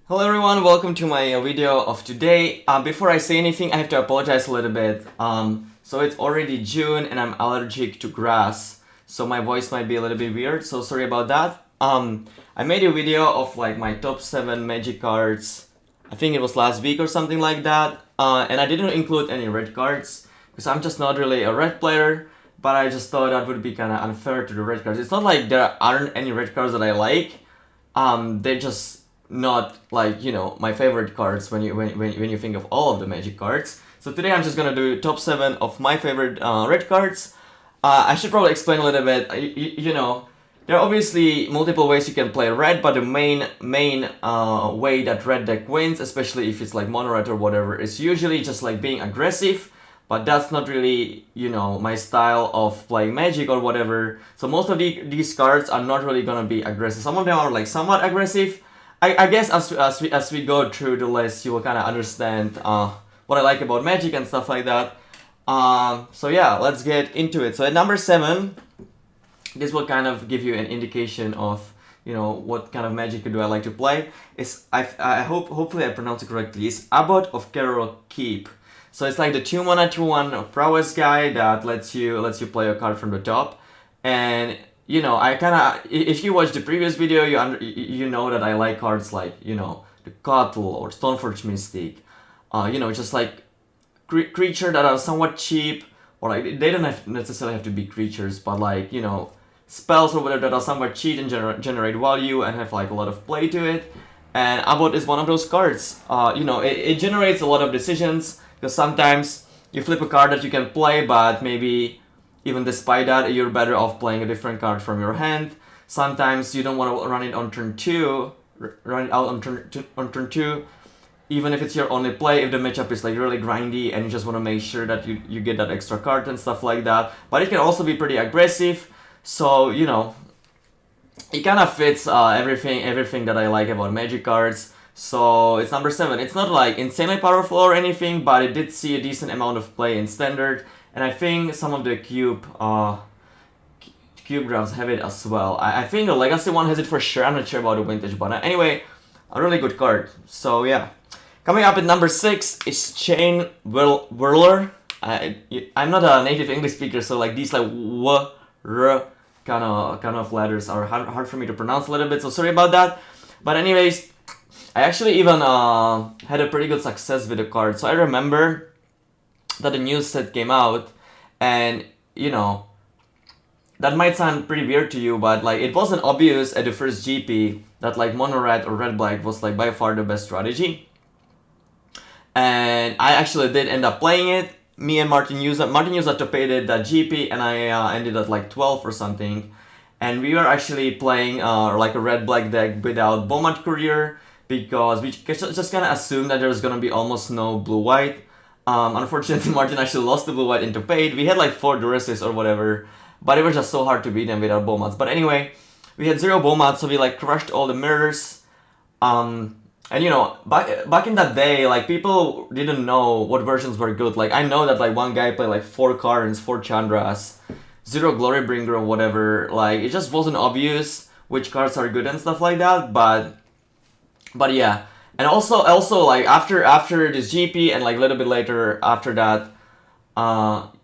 Hello everyone, welcome to my video of today. Before I say anything, I have to apologize a little bit. So it's already June and I'm allergic to grass, so my voice might be a little bit weird, so sorry about that. I made a video of like my top 7 magic cards, I think it was last week or something like that, and I didn't include any red cards, because I'm just not really a red player, but I just thought that would be kind of unfair to the red cards. It's not like there aren't any red cards that I like, they're just not like, you know, my favorite cards when you think of all of the magic cards. So today I'm just gonna do top 7 of my favorite red cards. I should probably explain a little bit. You know, there are obviously multiple ways you can play red, but the main way that red deck wins, especially if it's like mono red or whatever, is usually just like being aggressive. But that's not really, you know, my style of playing Magic or whatever. So most of these cards are not really gonna be aggressive. Some of them are like somewhat aggressive. I guess as we go through the list, you will kind of understand what I like about Magic and stuff like that. So yeah, let's get into it. So at number 7, this will kind of give you an indication of, you know, what kind of Magic do I like to play. Hopefully I pronounce it correctly. It's Abbot of Carol Keep. So it's like the 2-mana 2/1 prowess guy that lets you play a card from the top. And you know, I kind of, if you watched the previous video, you know that I like cards like, you know, the Cuttle or Stoneforge Mystic. You know, just like creature that are somewhat cheap, or like they don't necessarily have to be creatures, but like, you know, spells or whatever that are somewhat cheap and generate value and have like a lot of play to it. And Abbot is one of those cards. You know, it generates a lot of decisions, because sometimes you flip a card that you can play, but maybe even despite that, you're better off playing a different card from your hand. Sometimes you don't want to run it on turn 2, run it out on turn 2, even if it's your only play, if the matchup is like really grindy and you just want to make sure that you get that extra card and stuff like that. But it can also be pretty aggressive, so, you know, it kind of fits everything that I like about Magic cards. So it's number 7. It's not like insanely powerful or anything, but it did see a decent amount of play in Standard. And I think some of the cube drafts have it as well. I think the Legacy one has it for sure. I'm not sure about the Vintage, but anyway, a really good card. So yeah. Coming up at number 6 is Chain Whirler. I'm not a native English speaker, so like these like w, r kind of letters are hard for me to pronounce a little bit, so sorry about that. But anyways, I actually even had a pretty good success with the card. So I remember that the news set came out, and you know, that might sound pretty weird to you, but like it wasn't obvious at the first GP that like mono red or red black was like by far the best strategy. And I actually did end up playing it. Me and Martin Usa top 8 that GP, and I ended at like 12 or something. And we were actually playing like a red black deck without Bomat Courier, because we just kind of assumed that there's gonna be almost no blue white. Unfortunately, Martin actually lost the blue white into paid. We had like 4 Dureses or whatever, but it was just so hard to beat them without Bomats. But anyway, we had 0 Bomats, so we like crushed all the mirrors. And you know, back in that day, like people didn't know what versions were good. Like I know that like one guy played like 4 Karns, 4 Chandras, 0 Glorybringer or whatever. Like it just wasn't obvious which cards are good and stuff like that. But yeah. And also like after this GP and like a little bit later after that,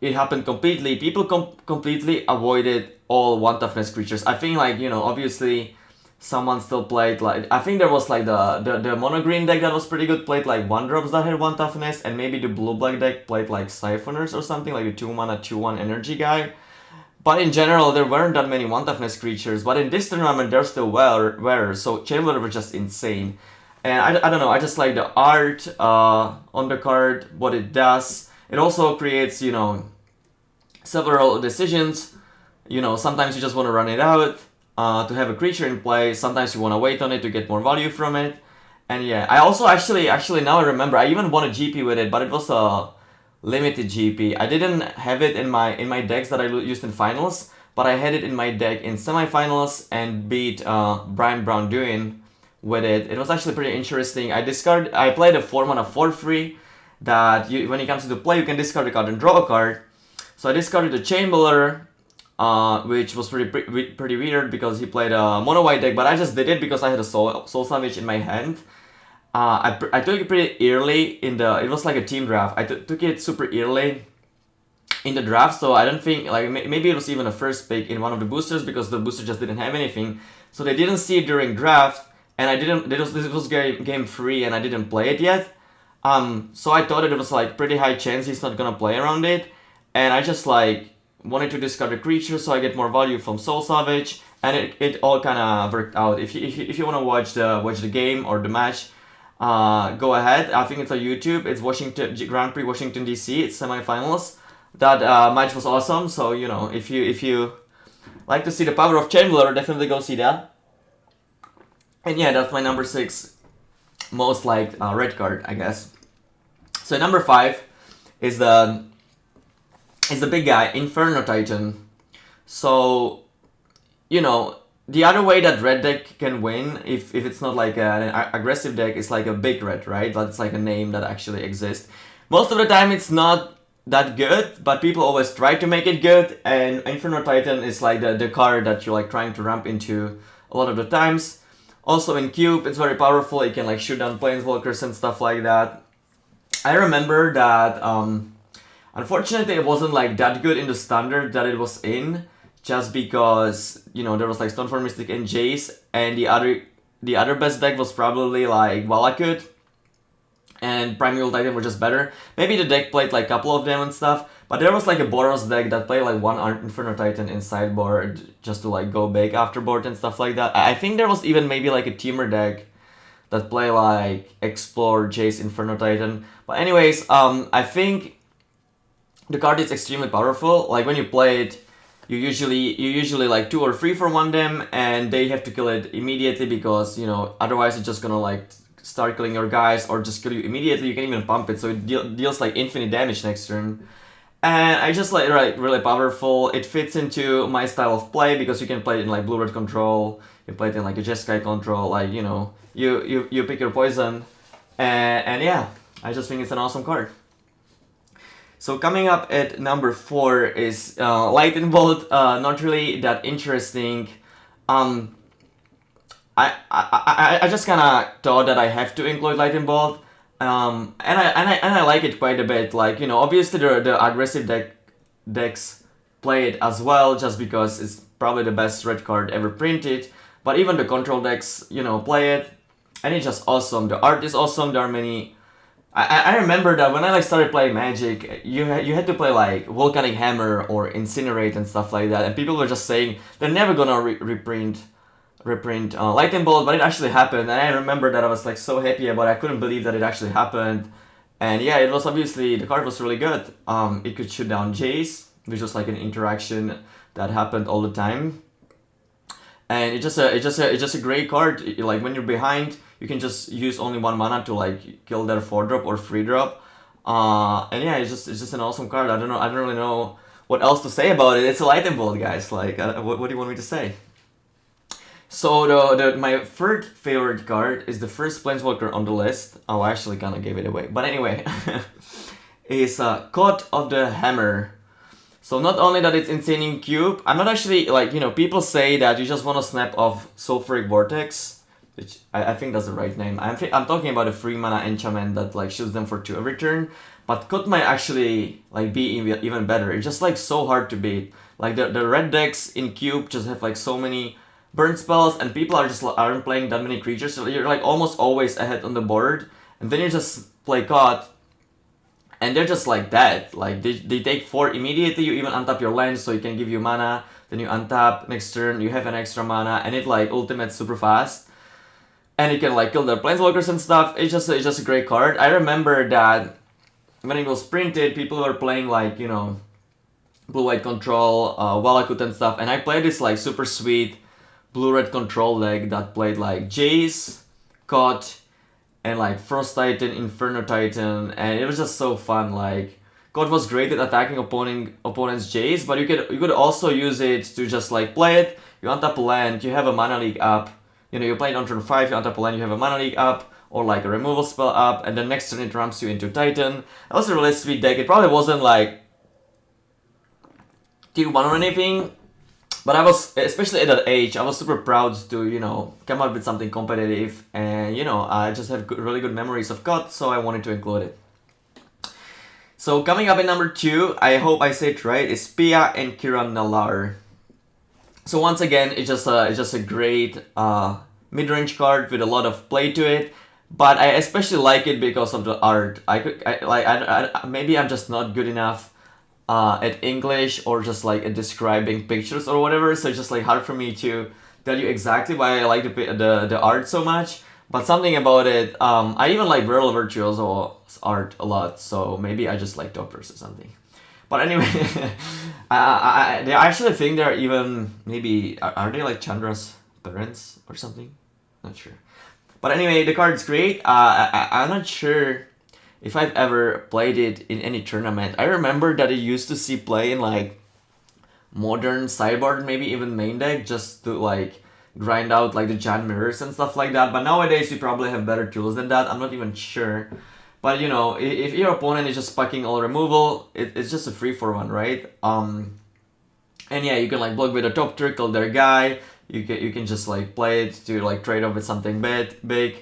it happened completely. People completely avoided all 1 toughness creatures. I think like, you know, obviously someone still played like, I think there was like the mono green deck that was pretty good, played like 1-drops that had 1 toughness, and maybe the blue black deck played like Siphoners or something, like the 2-mana 2/1 energy guy. But in general, there weren't that many 1 toughness creatures. But in this tournament, there still were. So Chamber was just insane. And I don't know, I just like the art on the card, what it does. It also creates, you know, several decisions. You know, sometimes you just want to run it out to have a creature in play. Sometimes you want to wait on it to get more value from it. And yeah, I also actually now I remember, I even won a GP with it, but it was a limited GP. I didn't have it in my decks that I used in finals, but I had it in my deck in semifinals and beat Brian Brown-Duin with it. It was actually pretty interesting. I played a 4-mana 4/3 that when it comes into play, you can discard a card and draw a card. So I discarded the Chamberlain, which was pretty weird because he played a mono white deck, but I just did it because I had a Soul Savage in my hand. I took it pretty early in the. It was like a team draft. I took it super early in the draft, so I don't think like maybe it was even a first pick in one of the boosters because the booster just didn't have anything. So they didn't see it during draft, and I didn't. This was game 3, and I didn't play it yet. So I thought it was like pretty high chance he's not gonna play around it, and I just like wanted to discard a creature so I get more value from Soul Savage, and it all kind of worked out. If you want to watch the game or the match, go ahead. I think it's on YouTube. It's Washington Grand Prix Washington DC. It's semifinals. That match was awesome. So you know, if you like to see the power of Chamberlain, definitely go see that. And yeah, that's my number 6 most liked red card, I guess. So number 5 is the big guy, Inferno Titan. So, you know, the other way that red deck can win, if it's not like an aggressive deck, is like a big red, right? That's like a name that actually exists. Most of the time it's not that good, but people always try to make it good, and Inferno Titan is like the card that you're like trying to ramp into a lot of the times. Also in Cube, it's very powerful. It can like shoot down Planeswalkers and stuff like that. I remember that, unfortunately, it wasn't like that good in the standard that it was in, just because, you know, there was like Stoneforge Mystic and Jace, and the other best deck was probably like Valakut, and Primeval Titan were just better. Maybe the deck played like a couple of them and stuff, but there was like a Boros deck that played like one Inferno Titan in sideboard just to like go big afterboard and stuff like that. I think there was even maybe like a Teamer deck that play like Explore, Jace, Inferno Titan. But anyways, I think the card is extremely powerful. Like when you play it, you usually like 2 or 3 for one them, and they have to kill it immediately because, you know, otherwise it's just gonna like start killing your guys or just kill you immediately. You can even pump it, so it deals like infinite damage next turn. And I just like really powerful. It fits into my style of play because you can play it in like blue-red control. You play it in like a Jeskai control. Like, you know, you pick your poison, and yeah, I just think it's an awesome card. So coming up at number 4 is Lightning Bolt. Not really that interesting. I just kind of thought that I have to include Lightning Bolt. And I like it quite a bit. Like, you know, obviously the aggressive decks play it as well, just because it's probably the best red card ever printed. But even the control decks, you know, play it, and it's just awesome. The art is awesome. There are many. I remember that when I like started playing Magic, you had to play like Volcanic Hammer or Incinerate and stuff like that, and people were just saying they're never gonna reprint Lightning Bolt, but it actually happened, and I remember that I was like so happy about it. I couldn't believe that it actually happened. And yeah, it was obviously, the card was really good. It could shoot down Jace, which was like an interaction that happened all the time. And it's just a great card. Like when you're behind, you can just use only 1 mana to like kill their 4-drop or 3-drop. And yeah, it's just an awesome card. I don't really know what else to say about it. It's a Lightning Bolt, guys. Like, what do you want me to say? So my 3rd favorite card is the first Planeswalker on the list. Oh, I actually kind of gave it away. But anyway, is Court of the Hammer. So not only that it's insane in Cube, I'm not actually, like, you know, people say that you just want to snap off Sulfuric Vortex, which I think that's the right name. I'm talking about a 3 mana enchantment that like shoots them for 2 every turn. But Court might actually like be even better. It's just like so hard to beat. Like the red decks in Cube just have like so many burn spells, and people aren't playing that many creatures, so you're like almost always ahead on the board, and then you just play Caught, and they're just like that. Like they take 4 immediately. You even untap your land so you can give you mana, then you untap next turn, you have an extra mana, and it like ultimates super fast, and you can like kill their planeswalkers and stuff. It's just a great card. I remember that when it was printed, people were playing like, you know, blue-white control, Valakut and stuff, and I played this like super sweet blue-red control deck that played like Jace, Caught, and like Frost Titan, Inferno Titan, and it was just so fun. Like, Caught was great at attacking opponent's Jace, but you could also use it to just like play it, you untap a land, you have a mana leak up, you know, you play it on turn 5, you untap a land, you have a mana leak up, or like a removal spell up, and then next turn it ramps you into Titan. That was a really sweet deck. It probably wasn't like tier 1 or anything, but I was, especially at that age, I was super proud to, you know, come up with something competitive, and, you know, I just have really good memories of COD, so I wanted to include it. So coming up in number 2, I hope I say it right, is Pia and Kiran Nallar. So once again, it's just a great mid-range card with a lot of play to it, but I especially like it because of the art. Maybe I'm just not good enough at English or just like at describing pictures or whatever, so it's just like hard for me to tell you exactly why I like the art so much. But something about it, I even like Virtuoso's art a lot, so maybe I just like Toppers or something. But anyway, I actually think they're even, maybe, are they like Chandra's parents or something? Not sure. But anyway, the card's great. I'm not sure if I've ever played it in any tournament. I remember that I used to see play in like modern sideboard, maybe even main deck, just to like grind out like the giant mirrors and stuff like that. But nowadays you probably have better tools than that. I'm not even sure. But you know, if your opponent is just packing all removal, it's just a free for one, right? And yeah, you can like block with a top tier, kill their guy. You can just like play it to like trade off with something big.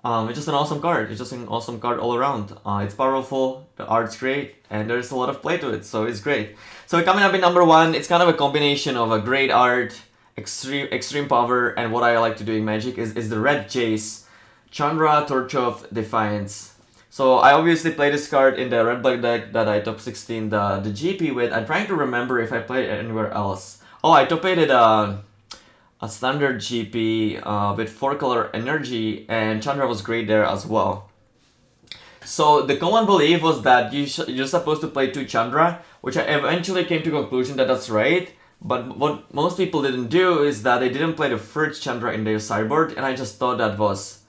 It's just an awesome card. It's just an awesome card all around. It's powerful, the art's great, and there's a lot of play to it, so it's great. So coming up in number 1, it's kind of a combination of a great art, extreme power, and what I like to do in Magic is the red Jace, Chandra Torch of Defiance. So I obviously play this card in the red black deck that I top 16 the GP with. I'm trying to remember if I played it anywhere else. Oh, I top 8 a standard GP with 4-color energy, and Chandra was great there as well. So the common belief was that you're supposed to play 2 Chandra, which I eventually came to conclusion that that's right. But what most people didn't do is that they didn't play the first Chandra in their sideboard, and I just thought that was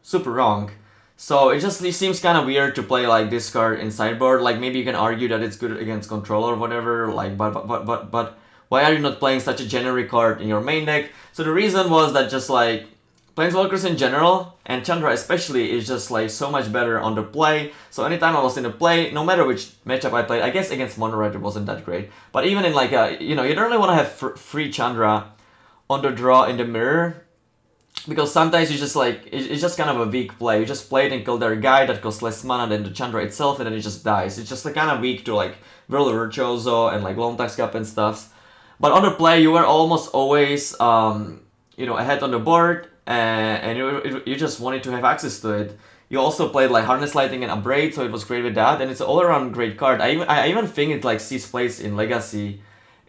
super wrong. So it seems kind of weird to play like this card in sideboard. Like maybe you can argue that it's good against control or whatever. Like, but why are you not playing such a generic card in your main deck? So the reason was that just like Planeswalkers in general, and Chandra especially, is just like so much better on the play. So anytime I was in the play, no matter which matchup I played, I guess against Mono Red it wasn't that great. But even in like a, you know, you don't really want to have free Chandra on the draw in the mirror, because sometimes you just like, it's just kind of a weak play. You just play it and kill their guy that costs less mana than the Chandra itself, and then it just dies. It's just like kind of weak to like Virtuoso and like Lone Tax Cup and stuff. But on the play, you were almost always, you know, ahead on the board, and you just wanted to have access to it. You also played like Harness Lighting and Abrade, so it was great with that, and it's an all-around great card. I even think it like sees place in Legacy,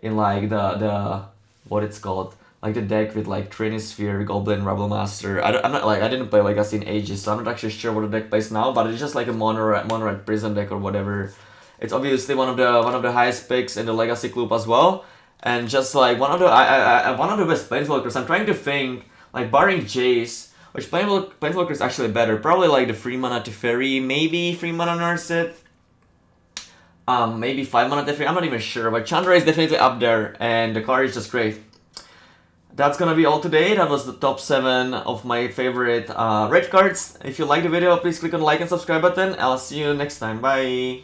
in like the what it's called, like the deck with like Trinisphere, Goblin, Rebel Master. I'm not like, I didn't play Legacy in ages, so I'm not actually sure what the deck plays now, but it's just like a mono red prison deck or whatever. It's obviously one of the highest picks in the Legacy Club as well, and just like one of the best Planeswalkers. I'm trying to think, like barring Jace, which Planeswalker is actually better. Probably like the 3 mana Teferi, maybe 3 mana Narset. Maybe 5 mana Teferi, I'm not even sure, but Chandra is definitely up there, and the card is just great. That's gonna be all today. That was the top 7 of my favorite red cards. If you like the video, please click on the like and subscribe button. I'll see you next time. Bye!